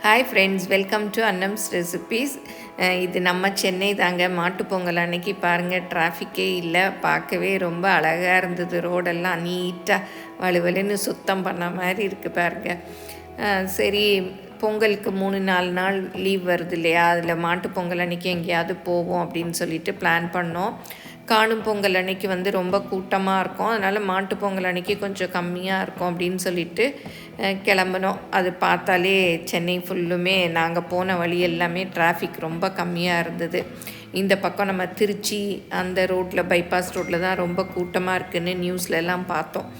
Hi friends, welcome to Annam's recipes. இது நம்ம சென்னை தாங்க. மாட்டு பொங்கல் அன்னைக்கு பாருங்கள், டிராஃபிக்கே இல்லை. பார்க்கவே ரொம்ப அழகாக இருந்தது. ரோடெல்லாம் நீட்டாக வலுவலுன்னு சுத்தம் பண்ண மாதிரி இருக்குது பாருங்கள். சரி, பொங்கலுக்கு 3-4 நாள் லீவ் வருது இல்லையா, அதில் மாட்டு பொங்கல் அன்றைக்கி எங்கேயாவது போவோம் அப்படின்னு சொல்லிட்டு பிளான் பண்ணோம். காணும் பொங்கல் அன்றைக்கி வந்து ரொம்ப கூட்டமாக இருக்கும், அதனால் மாட்டு பொங்கல் அன்றைக்கி கொஞ்சம் கம்மியாக இருக்கும் அப்படின்னு சொல்லிட்டு கிளம்பினோம். அது பார்த்தாலே சென்னை ஃபுல்லுமே நாங்கள் போன வழி எல்லாமே டிராஃபிக் ரொம்ப கம்மியாக இருந்தது. இந்த பக்கம் நம்ம திருச்சி அந்த ரோட்டில், பைபாஸ் ரோட்டில் தான் ரொம்ப கூட்டமாக இருக்குதுன்னு நியூஸ்லலாம் பார்த்தோம்.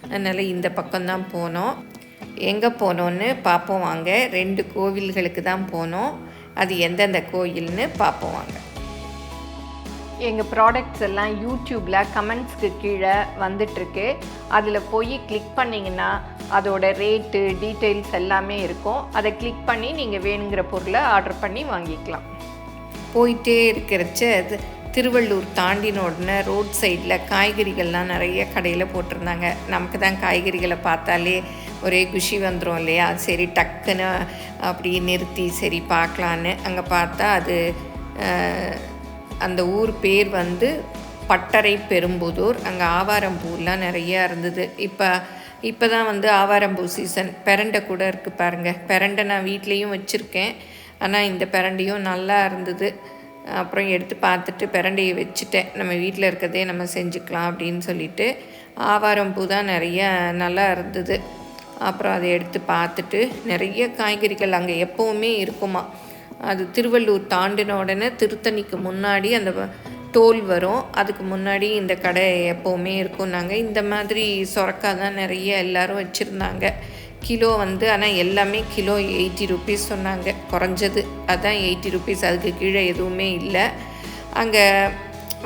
அதனால் இந்த பக்கம்தான் போனோம். எங்கே போனோன்னு பார்ப்போம் வாங்க. 2 கோவில்களுக்கு தான் போனோம். அது எந்தெந்த கோயில்னு பார்ப்போம் வாங்க. எங்கள் ப்ராடக்ட்ஸ் எல்லாம் யூடியூப்பில் கமெண்ட்ஸ்க்கு கீழே வந்துட்டுருக்கு. அதில் போய் கிளிக் பண்ணிங்கன்னா அதோட ரேட்டு, டீட்டெயில்ஸ் எல்லாமே இருக்கும். அதை கிளிக் பண்ணி நீங்கள் வேணுங்கிற பொருளை ஆர்டர் பண்ணி வாங்கிக்கலாம். போயிட்டே இருக்கிறச்ச திருவள்ளூர் தாண்டின உடனே ரோட் சைடில் காய்கறிகள்லாம் நிறைய கடையில் போட்டிருந்தாங்க. நமக்கு தான் காய்கறிகளை பார்த்தாலே ஒரே குஷி வந்துடும் இல்லையா. சரி, டக்குன்னு அப்படி நிறுத்தி சரி பார்க்கலான்னு அங்கே பார்த்தா அது அந்த ஊர் பேர் வந்து பட்டறை பெரும்புதூர். அங்கே ஆவாரம்பூலாம் நிறையா இருந்தது. இப்போ தான் வந்து ஆவாரம்பூ சீசன். பெரண்டை கூட இருக்குது பாருங்கள். பெரண்டை நான் வீட்லேயும் வச்சுருக்கேன். ஆனால் இந்த பெரண்டையும் நல்லா இருந்தது. அப்புறம் எடுத்து பார்த்துட்டு பெரண்டையை வச்சுட்டேன். நம்ம வீட்டில் இருக்கிறதே நம்ம செஞ்சுக்கலாம் அப்படின்னு சொல்லிட்டு ஆவாரம்பூ தான் நிறைய நல்லா இருந்தது. அப்புறம் அதை எடுத்து பார்த்துட்டு நிறைய காய்கறிகள் அங்கே எப்போவுமே இருக்குமா. அது திருவள்ளூர் தாண்டின உடனே திருத்தணிக்கு முன்னாடி அந்த டோல் வரும். அதுக்கு முன்னாடி இந்த கடை எப்போவுமே இருக்கும். நாங்கள் இந்த மாதிரி சொரக்காய் தான் நிறைய எல்லோரும் வச்சுருந்தாங்க. கிலோ வந்து ஆனால் எல்லாமே கிலோ 80 rupees சொன்னாங்க, குறைஞ்சது. அதுதான் 80 rupees, அதுக்கு கீழே எதுவுமே இல்லை. அங்கே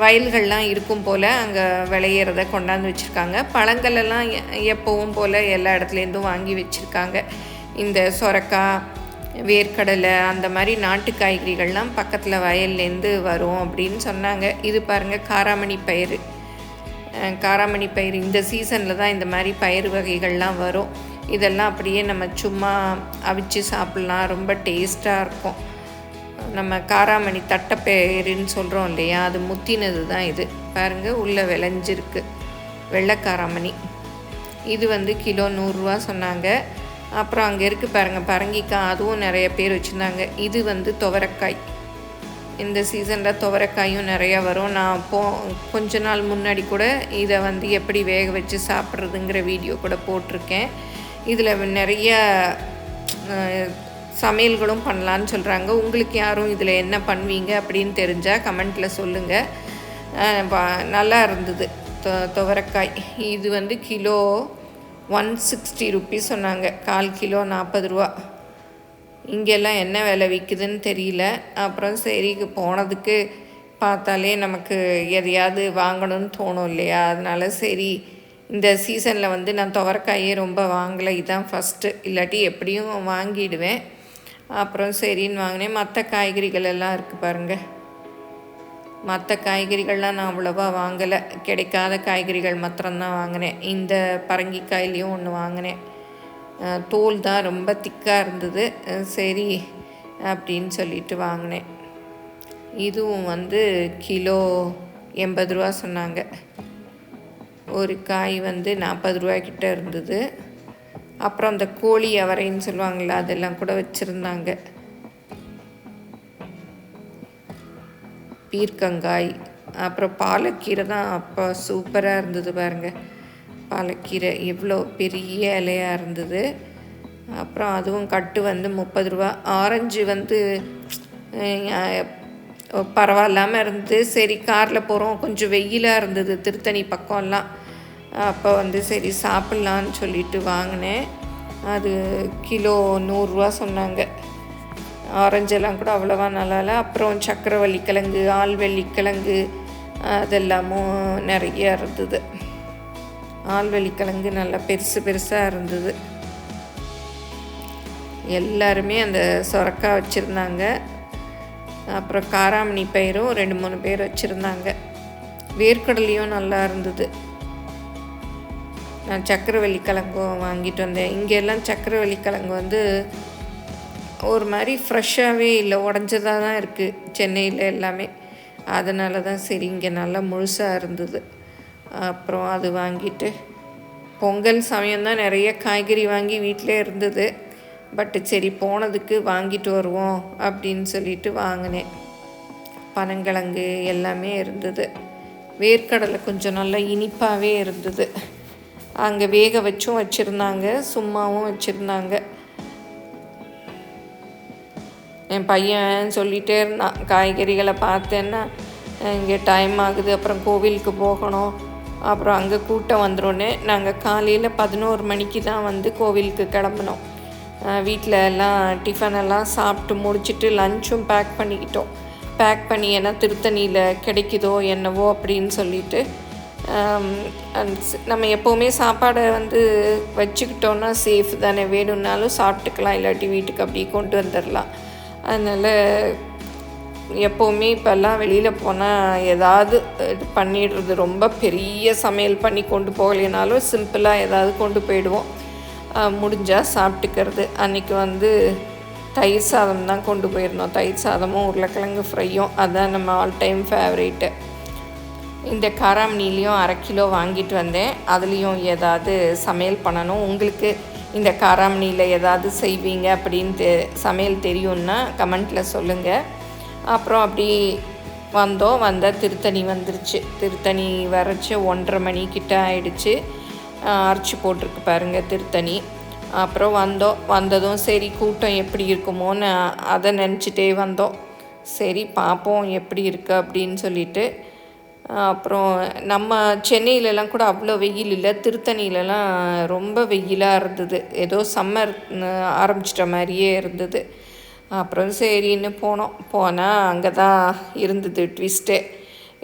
வயல்கள்லாம் இருக்கும் போல் அங்கே விளையிறத கொண்டாந்து வச்சுருக்காங்க. பழங்களெல்லாம் எப்போவும் போல் எல்லா இடத்துலேருந்தும் வாங்கி வச்சுருக்காங்க. இந்த சொரக்காய், வேர்க்கடலை, அந்த மாதிரி நாட்டு காய்கறிகள்லாம் பக்கத்தில் வயல்லேருந்து வரும் அப்படின்னு சொன்னாங்க. இது பாருங்கள், காராமணி பயிறு. காராமணி பயிறு இந்த சீசனில் தான் இந்த மாதிரி பயிறு வகைகள்லாம் வரும். இதெல்லாம் அப்படியே நம்ம சும்மா அவிச்சு சாப்பிட்லாம், ரொம்ப டேஸ்ட்டாக இருக்கும். நம்ம காராமணி தட்டைப்பயிறுன்னு சொல்கிறோம் இல்லையா, அது முத்தினது தான் இது. பாருங்கள், உள்ளே விளைஞ்சிருக்கு வெள்ளைக்காராமணி. இது வந்து கிலோ 100 ரூபா சொன்னாங்க. அப்புறம் அங்கே இருக்குது பாருங்கள் பரங்கிக்காய், அதுவும் நிறைய பேர் வச்சுருந்தாங்க. இது வந்து துவரைக்காய். இந்த சீசனில் துவரைக்காயும் நிறையா வரும். நான் கொஞ்ச நாள் முன்னாடி கூட இதை வந்து எப்படி வேக வச்சு சாப்பிட்றதுங்கிற வீடியோ கூட போட்டிருக்கேன். இதில் நிறைய சமையல்களும் பண்ணலான்னு சொல்கிறாங்க. உங்களுக்கு யாரும் இதில் என்ன பண்ணுவீங்க அப்படின்னு தெரிஞ்சால் கமெண்ட்டில் சொல்லுங்கள். நல்லா இருந்தது துவரைக்காய். இது வந்து கிலோ 160 rupees சொன்னாங்க. 1/4 கிலோ 40 ரூபா. இங்கெல்லாம் என்ன விலை விற்குதுன்னு தெரியல. அப்புறம் சரி, போனதுக்கு பார்த்தாலே நமக்கு எதையாவது வாங்கணும்னு தோணும் இல்லையா. அதனால சரி, இந்த சீசனில் வந்து நான் துவரைக்காயே ரொம்ப வாங்கலை. இதுதான் ஃபஸ்ட்டு, இல்லாட்டி எப்படியும் வாங்கிடுவேன். அப்புறம் சரின்னு வாங்கினேன். மற்ற காய்கறிகள் எல்லாம் இருக்குது பாருங்கள். மற்ற காய்கறிகள்லாம் நான் அவ்வளோவா வாங்கலை. கிடைக்காத காய்கறிகள் மாத்திரம்தான் வாங்கினேன். இந்த பரங்கிக்காயிலையும் ஒன்று வாங்கினேன். தோல் தான் ரொம்ப திக்காக இருந்தது. சரி அப்படின்னு சொல்லிட்டு வாங்கினேன். இதுவும் வந்து கிலோ 80 ரூபா சொன்னாங்க. ஒரு காய் வந்து 40 ரூபாய்க்கிட்ட இருந்தது. அப்புறம் அந்த கோழி அவரைன்னு சொல்லுவாங்களா, அதெல்லாம் கூட வச்சுருந்தாங்க. பீர்க்கங்காய், அப்புறம் பாலக்கீரை தான் அப்போ சூப்பராக இருந்தது பாருங்கள். பாலக்கீரை எவ்வளோ பெரிய இலையாக இருந்தது. அப்புறம் அதுவும் கட்டு வந்து 30 ரூபா. ஆரஞ்சு வந்து பரவாயில்லாமல் இருந்தது. சரி, காரில் போகிறோம், கொஞ்சம் வெயிலாக இருந்தது திருத்தணி பக்கம்லாம். அப்போ வந்து சரி சாப்பிட்லான்னு சொல்லிட்டு வாங்கினேன். அது கிலோ 100 ரூபா சொன்னாங்க. ஆரஞ்செல்லாம் கூட அவ்வளோவா நல்லா இல்லை. அப்புறம் சக்கரவள்ளி கிழங்கு, ஆல்வெள்ளி கிழங்கு அதெல்லாமும் நிறைய இருந்தது. ஆல்வெள்ளி கிழங்கு நல்லா பெருசாக இருந்தது. எல்லாருமே அந்த சொரக்காய் வச்சுருந்தாங்க. அப்புறம் காராமணி பயிரும் 2-3 பேர் வச்சுருந்தாங்க. வேர்க்கடலையும் நல்லா இருந்தது. நான் சக்கரவள்ளி கிழங்கும் வாங்கிட்டு வந்தேன். இங்கெல்லாம் சக்கரவள்ளி கிழங்கு வந்து ஒரு மாதிரி ஃப்ரெஷ்ஷாகவே இல்லை, உடஞ்சதாக தான் இருக்குது சென்னையில் எல்லாமே. அதனால தான் சரி இங்கே நல்லா முழுசாக இருந்தது. அப்புறம் அது வாங்கிட்டு பொங்கல் சமயம்தான் நிறைய காய்கறி வாங்கி வீட்டிலே இருந்தது. பட்டு சரி போனதுக்கு வாங்கிட்டு வருவோம் அப்படின்னு சொல்லிட்டு வாங்கினேன். பனங்கிழங்கு எல்லாமே இருந்தது. வேர்க்கடலை கொஞ்சம் நல்லா இனிப்பாகவே இருந்தது. அங்கே வேக வச்சும் வச்சுருந்தாங்க, சும்மாவும் வச்சுருந்தாங்க. என் பையன் சொல்லிகிட்டே இருந்தான், காய்கறிகளை பார்த்தேன்னா இங்கே டைம் ஆகுது, அப்புறம் கோவிலுக்கு போகணும், அப்புறம் அங்கே கூட்டம் வந்துடும்னு. நாங்கள் காலையில் 11 மணிக்கு தான் வந்து கோவிலுக்கு கிளம்பினோம். வீட்டில் எல்லாம் டிஃபனெல்லாம் சாப்பிட்டு முடிச்சுட்டு லஞ்சும் பேக் பண்ணிக்கிட்டோம். பேக் பண்ணி ஏன்னா திருத்தணியில் கிடைக்குதோ என்னவோ அப்படின்னு சொல்லிட்டு நம்ம எப்போவுமே சாப்பாடை வந்து வச்சுக்கிட்டோன்னா சேஃப் தானே, வேணும்னாலும் சாப்பிட்டுக்கலாம், இல்லாட்டி வீட்டுக்கு அப்படியே கொண்டு வந்துடலாம். அதனால் எப்போவுமே இப்போல்லாம் வெளியில் போனால் ஏதாவது இது பண்ணிடுறது, ரொம்ப பெரிய சமையல் பண்ணி கொண்டு போகலைனாலும் சிம்பிளாக ஏதாவது கொண்டு போயிடுவோம், முடிஞ்சால் சாப்பிட்டுக்கிறது. அன்றைக்கி வந்து தயிர் சாதம் தான் கொண்டு போயிருந்தோம். தயிர் சாதமும் உருளைக்கிழங்கு ஃப்ரையும், அதுதான் நம்ம ஆல் டைம் ஃபேவரேட்டு. இந்த காராமணிலையும் 1/2 கிலோ வாங்கிட்டு வந்தேன். அதுலேயும் ஏதாவது சமையல் பண்ணணும். உங்களுக்கு இந்த காராமணியில் ஏதாவது செய்வீங்க அப்படின்னு சமையல் தெரியும்னா கமெண்ட்டில் சொல்லுங்கள். அப்புறம் அப்படி வந்தால் திருத்தணி வந்துருச்சு. திருத்தணி வரைச்சி 1:30 மணிக்கிட்ட ஆயிடுச்சு. அரைச்சி போட்டிருக்கு பாருங்கள் திருத்தணி. அப்புறம் வந்ததும் சரி கூட்டம் எப்படி இருக்குமோன்னு அதை நினச்சிட்டே வந்தோம். சரி பார்ப்போம் எப்படி இருக்குது அப்படின்னு சொல்லிட்டு. அப்புறம் நம்ம சென்னையிலலாம் கூட அவ்வளோ வெயில் இல்லை, திருத்தணியிலலாம் ரொம்ப வெயிலாக இருந்தது. ஏதோ சம்மர் ஆரம்பிச்சிட்ட மாதிரியே இருந்தது. அப்புறம் சரின்னு போனால் அங்கே தான் இருந்தது ட்விஸ்ட்டே.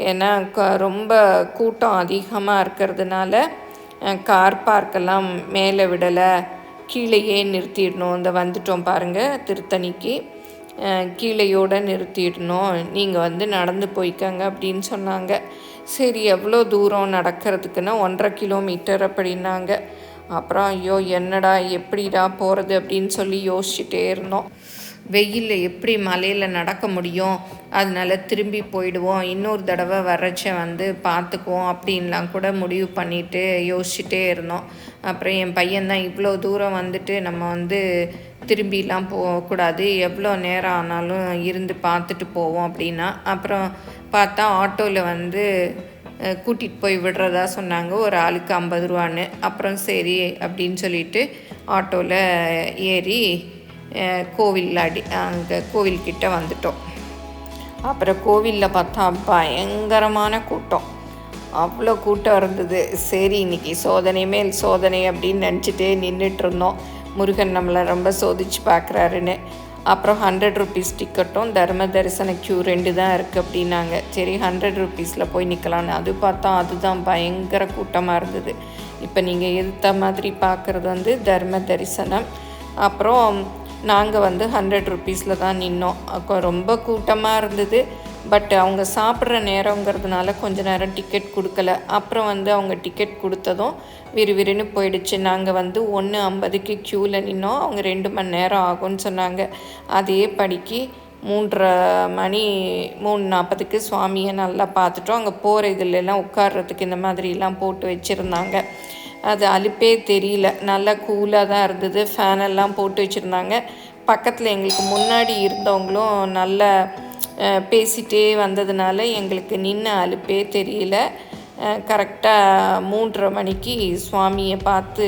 ஏன்னா ரொம்ப கூட்டம் அதிகமாக இருக்கிறதுனால கார் பார்க்கெல்லாம் மேலே விடலை, கீழேயே நிறுத்திடணும். இந்த வந்துட்டோம் பாருங்கள் திருத்தணிக்கு, கீழையோடு நிறுத்திடணும், நீங்கள் வந்து நடந்து போய்க்கங்க அப்படின்னு சொன்னாங்க. சரி எவ்வளோ தூரம் நடக்கிறதுக்குன்னா 1.5 கிலோமீட்டர் அப்படின்னாங்க. அப்புறம் ஐயோ என்னடா எப்படிடா போகிறது அப்படின்னு சொல்லி யோசிச்சுட்டே இருந்தோம். வெயிலில் எப்படி மலையில் நடக்க முடியும், அதனால திரும்பி போயிடுவோம், இன்னொரு தடவை வரைச்ச வந்து பார்த்துக்குவோம் அப்படின்லாம் கூட முடிவு பண்ணிவிட்டு யோசிச்சுட்டே இருந்தோம். அப்புறம் என் பையன்தான் இவ்வளோ தூரம் வந்துட்டு நம்ம வந்து திரும்பிலாம் போகக்கூடாது, எவ்வளோ நேரம் ஆனாலும் இருந்து பார்த்துட்டு போவோம் அப்படின்னா. அப்புறம் பார்த்தா ஆட்டோவில் வந்து கூட்டிகிட்டு போய் விடுறதா சொன்னாங்க, ஒரு ஆளுக்கு 50 ரூபான்னு. அப்புறம் சரி அப்படின்னு சொல்லிட்டு ஆட்டோவில் ஏறி அங்கே கோவில்கிட்ட வந்துட்டோம். அப்புறம் கோவிலில் பார்த்தா பயங்கரமான கூட்டம், அவ்வளோ கூட்டம் இருந்தது. சரி இன்றைக்கி சோதனை மேல் சோதனை அப்படின்னு நினச்சிட்டே நின்றுட்டு இருந்தோம், முருகன் நம்மளை ரொம்ப சோதிச்சு பார்க்குறாருன்னு. அப்புறம் 100 ருபீஸ் டிக்கெட்டும் தர்ம தரிசன க்யூ 2 தான் இருக்குது அப்படின்னாங்க. சரி 100 ருபீஸில் போய் நிற்கலான்னு அது பார்த்தா அதுதான் பயங்கர கூட்டமாக இருந்தது. இப்போ நீங்கள் எதிர்த்த மாதிரி பார்க்குறது வந்து தர்ம தரிசனம். அப்புறம் நாங்கள் வந்து 100 ருபீஸில் தான் நின்னோம். ரொம்ப கூட்டமாக இருந்தது. பட் அவங்க சாப்பிட்ற நேரங்கிறதுனால கொஞ்ச நேரம் டிக்கெட் கொடுக்கல. அப்புறம் வந்து அவங்க டிக்கெட் கொடுத்ததும் விறுவிறுன்னு போயிடுச்சு. நாங்கள் வந்து 1:50க்கு க்யூவில் நின்னோம், அவங்க 2 மணி நேரம் ஆகும்னு சொன்னாங்க. அதே படிக்கு 3:40க்கு சுவாமியை நல்லா பார்த்துட்டோம். அங்கே போகிற இதுலலாம் உட்கார்றதுக்கு இந்த மாதிரிலாம் போட்டு வச்சுருந்தாங்க. அது அலுப்பே தெரியல, நல்லா கூலாக தான் இருந்தது. ஃபேனெல்லாம் போட்டு வச்சுருந்தாங்க. பக்கத்தில் எங்களுக்கு முன்னாடி இருந்தவங்களும் நல்லா பேசிகிட்டே வந்ததுனால எங்களுக்கு நின்று அலுப்பே தெரியல. கரெக்டாக 3:30 மணிக்கு சுவாமியை பார்த்து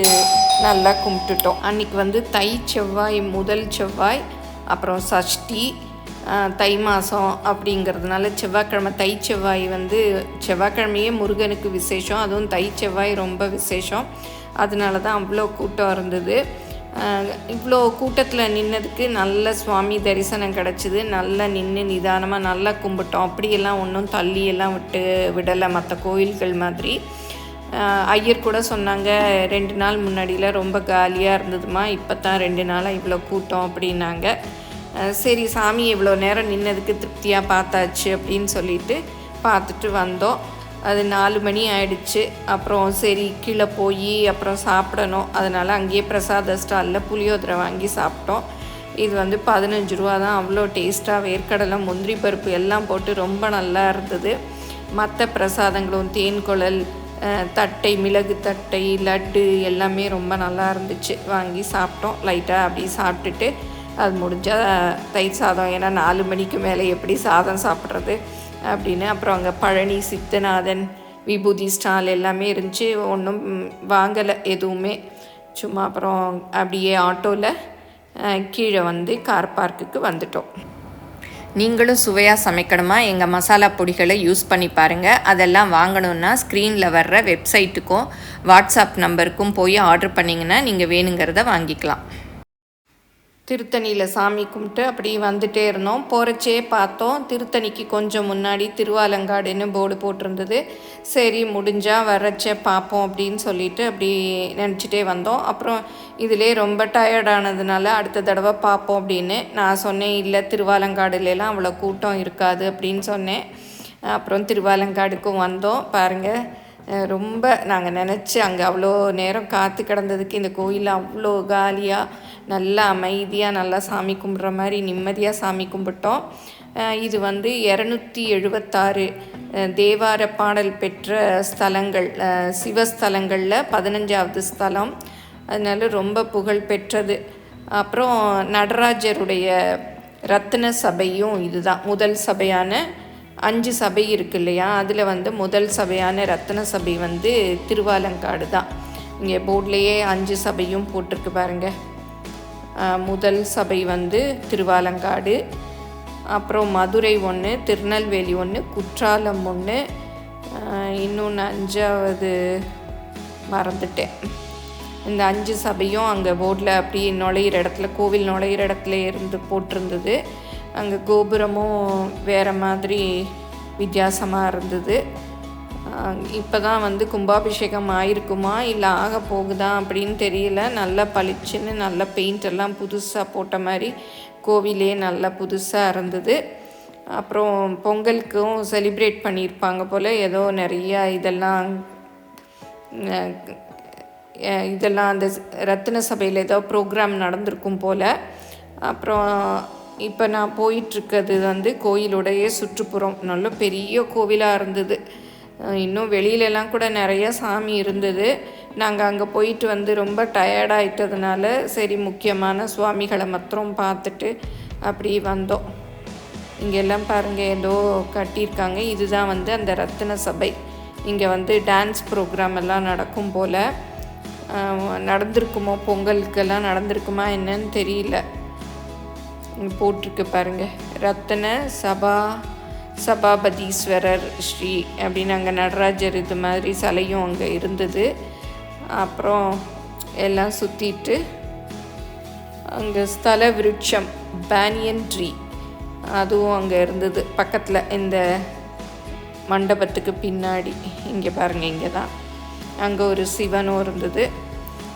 நல்லா கும்பிட்டுட்டோம். அன்றைக்கி வந்து தை செவ்வாய், முதல் செவ்வாய், அப்புறம் சஷ்டி, தை மாதம் அப்படிங்கிறதுனால செவ்வாய்க்கிழமை தை செவ்வாய் வந்து செவ்வாய்க்கிழமையே முருகனுக்கு விசேஷம், அதுவும் தை செவ்வாய் ரொம்ப விசேஷம். அதனால தான் அவ்வளோ கூட்டம் இருந்தது. இவ்வளோ கூட்டத்தில் நின்னதுக்கு நல்ல சுவாமி தரிசனம் கிடச்சிது. நல்லா நின்று நிதானமாக நல்லா கும்பிட்டோம். அப்படியெல்லாம் ஒன்றும் தள்ளியெல்லாம் விடலை மற்ற கோயில்கள் மாதிரி. ஐயர் கூட சொன்னாங்க 2 நாள் முன்னாடியில் ரொம்ப காலியாக இருந்ததுமா, இப்போ தான் 2 நாளாக இவ்வளோ கூட்டம் அப்படின்னாங்க. சரி சாமி இவ்வளோ நேரம் நின்னதுக்கு திருப்தியாக பார்த்தாச்சு அப்படின்னு சொல்லிட்டு பார்த்துட்டு வந்தோம். அது 4 மணி ஆயிடுச்சு. அப்புறம் சரி கீழே போய் அப்புறம் சாப்பிடணும், அதனால் அங்கேயே பிரசாத ஸ்டாலில் புளியோதரை வாங்கி சாப்பிட்டோம். இது வந்து 15 ரூபா தான். அவ்வளோ டேஸ்ட்டாக வேர்க்கடலை முந்திரி பருப்பு எல்லாம் போட்டு ரொம்ப நல்லா இருந்தது. மற்ற பிரசாதங்களும் தேன் குழல், தட்டை, மிளகு தட்டை, லட்டு எல்லாமே ரொம்ப நல்லா இருந்துச்சு. வாங்கி சாப்பிட்டோம். லைட்டாக அப்படி சாப்பிட்டுட்டு அது முடிஞ்சால் தயிர் சாதம், ஏன்னா 4 மணிக்கு மேலே எப்படி சாதம் சாப்பிட்றது அப்படின்னு. அப்புறம் அங்கே பழனி, சித்தநாதன், விபூதி ஸ்டால் எல்லாமே இருந்துச்சு. ஒன்றும் வாங்கலை எதுவுமே, சும்மா அப்புறம் அப்படியே ஆட்டோவில் கீழே வந்து கார் பார்க்குக்கு வந்துட்டோம். நீங்களும் சுவையாக சமைக்கணுமா? எங்கள் மசாலா பொடிகளை யூஸ் பண்ணி பாருங்கள். அதெல்லாம் வாங்கணுன்னா ஸ்க்ரீனில் வர்ற வெப்சைட்டுக்கும் வாட்ஸ்அப் நம்பருக்கும் போய் ஆர்டர் பண்ணிங்கன்னா நீங்கள் வேணுங்கிறத வாங்கிக்கலாம். திருத்தணியில் சாமி கும்பிட்டு அப்படி வந்துட்டே இருந்தோம். போகிறச்சே பார்த்தோம், திருத்தணிக்கு கொஞ்சம் முன்னாடி திருவாலங்காடுன்னு போர்டு போட்டிருந்தது. சரி முடிஞ்சால் வர்றச்சே பார்ப்போம் அப்படின்னு சொல்லிட்டு அப்படி நினச்சிட்டே வந்தோம். அப்புறம் இதிலே ரொம்ப டயர்டானதுனால அடுத்த தடவை பார்ப்போம் அப்படின்னு நான் சொன்னேன். இல்லை, திருவாலங்காடுலாம் அவ்வளோ கூட்டம் இருக்காது அப்படின்னு சொன்னேன். அப்புறம் திருவாலங்காடுக்கும் வந்தோம். பாருங்கள், ரொம்ப நாங்கள் நினச்சி அங்கே அவ்வளோ நேரம் காற்று கிடந்ததுக்கு இந்த கோயில் அவ்வளோ காலியாக நல்லா அமைதியாக நல்லா சாமி கும்பிட்ற மாதிரி நிம்மதியாக சாமி கும்பிட்டோம். இது வந்து 276 தேவார பாடல் பெற்ற ஸ்தலங்கள், சிவஸ்தலங்களில் 15வது ஸ்தலம். அதனால ரொம்ப புகழ் பெற்றது. அப்புறம் நடராஜருடைய ரத்தின சபையும் இதுதான். முதல் சபையான 5 சபை இருக்கு இல்லையா, அதில் வந்து முதல் சபையான ரத்தின சபை வந்து திருவாலங்காடு தான். இங்கே போர்ட்லேயே 5 சபையும் போட்டிருக்கு பாருங்கள். முதல் சபை வந்து திருவாலங்காடு, அப்புறம் மதுரை 1, திருநெல்வேலி 1, குற்றாலம் 1, இன்னொன்று 5வது மறந்துட்டேன். இந்த 5 சபையும் அங்கே போர்டில் அப்படி நுழையிற இடத்துல, கோவில் நுழையிற இடத்துல இருந்து போட்டிருந்தது. அங்கே கோபுரமும் வேறு மாதிரி வித்தியாசமாக இருந்தது. இப்போ தான் வந்து கும்பாபிஷேகம் ஆகிருக்குமா இல்லை ஆக போகுதா அப்படின்னு தெரியல. நல்லா பளிச்சுன்னு நல்ல பெயிண்ட் எல்லாம் புதுசாக போட்ட மாதிரி கோவிலே நல்லா புதுசாக இருந்தது. அப்புறம் பொங்கலுக்கும் செலிப்ரேட் பண்ணியிருப்பாங்க போல். ஏதோ நிறையா இதெல்லாம் அந்த ரத்தின சபையில் ஏதோ ப்ரோக்ராம் நடந்திருக்கும் போல். அப்புறம் இப்போ நான் போயிட்டுருக்கிறது வந்து கோயிலுடைய சுற்றுப்புறம். நல்ல பெரிய கோவிலாக இருந்தது. இன்னும் வெளியிலலாம் கூட நிறைய சாமி இருந்தது. நாங்கள் அங்கே போயிட்டு வந்து ரொம்ப டயர்டாயிட்டதுனால சரி முக்கியமான சுவாமிகளை மாத்திரம் பார்த்துட்டு அப்படி வந்தோம். இங்கெல்லாம் பாருங்கள் ஏதோ கட்டியிருக்காங்க. இதுதான் வந்து அந்த ரத்தின சபை. இங்கே வந்து டான்ஸ் ப்ரோக்ராம் எல்லாம் நடக்கும் போல். நடந்திருக்குமோ, பொங்கலுக்கெல்லாம் நடந்திருக்குமா என்னன்னு தெரியல. போட்டிருக்கு பாருங்கள், ரத்தன சபாபதீஸ்வரர் ஸ்ரீ அப்படின்னு. அங்கே நடராஜர் இது மாதிரி சிலையும் அங்கே இருந்தது. அப்புறம் எல்லாம் சுற்றிட்டு அங்கே ஸ்தல விருட்சம் பேனியன் ட்ரீ அதுவும் அங்கே இருந்தது பக்கத்தில், இந்த மண்டபத்துக்கு பின்னாடி. இங்கே பாருங்கள், இங்கே தான். அங்கே ஒரு சிவனும் இருந்தது.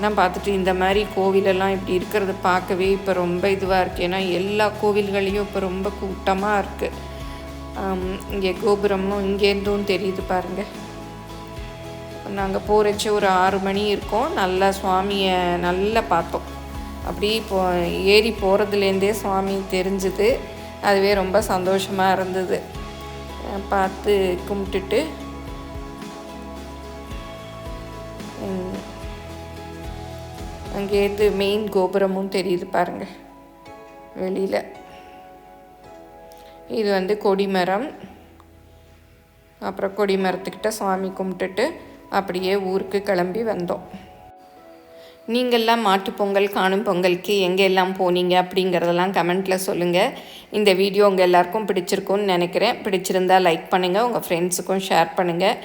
நான் பார்த்துட்டு இந்த மாதிரி கோவிலெல்லாம் இப்படி இருக்கிறத பார்க்கவே இப்போ ரொம்ப இதுவாக இருக்குது. ஏன்னா எல்லா கோவில்களையும் இப்போ ரொம்ப கூட்டமாக இருக்குது. இங்கே கோபுரமும் இங்கேருந்தும் தெரியுது பாருங்கள். நாங்கள் போகிறச்ச ஒரு 6 மணி இருக்கும். நல்லா சுவாமியை நல்லா பார்த்தோம். அப்படி ஏறி போகிறதுலேருந்தே சுவாமி தெரிஞ்சுது. அதுவே ரொம்ப சந்தோஷமாக இருந்தது. பார்த்து கும்பிட்டுட்டு அங்கேருந்து மெயின் கோபுரமும் தெரியுது பாருங்கள் வெளியில். இது வந்து கொடிமரம். அப்புறம் கொடிமரத்துக்கிட்ட சுவாமி கும்பிட்டுட்டு அப்படியே ஊருக்கு கிளம்பி வந்தோம். நீங்கள்லாம் மாட்டுப்பொங்கல், காணும் பொங்கலுக்கு எங்கெல்லாம் போனீங்க அப்படிங்கிறதெல்லாம் கமெண்ட்டில் சொல்லுங்கள். இந்த வீடியோ உங்கள் எல்லாருக்கும் பிடிச்சிருக்குன்னு நினைக்கிறேன். பிடிச்சிருந்தால் லைக் பண்ணுங்கள், உங்கள் ஃப்ரெண்ட்ஸுக்கும் ஷேர் பண்ணுங்கள்.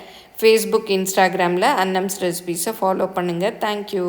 ஃபேஸ்புக், இன்ஸ்டாகிராமில் அன்னம்ஸ் ரெசிபீஸை ஃபாலோ பண்ணுங்கள். தேங்க்யூ.